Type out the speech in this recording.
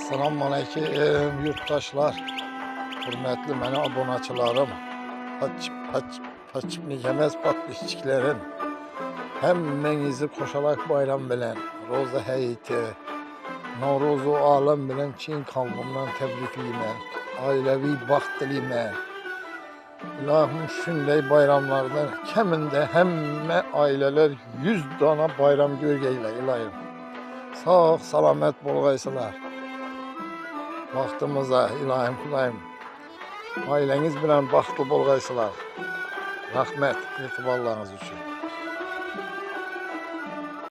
Assalamu aleyküm yurttaşlar, hürmetli meni abonaçılarım, paçmikemez patlıççıklarım, hemmenizi koşarak bayram bilen, Roza heyti, Navruzu alem bilen Çin kalbimden tebrikliyim, ailevi baxt diliyim. İlahim şünley bayramlardan keminde hemme aileler 100 dana bayram görgeyle ilahim. Sağ salamet bolgaysılar. Vaxtımıza ilahim kulayım. Aileniz bilen baxtlı bolgaysılar. Rahmet etibarlarınız için.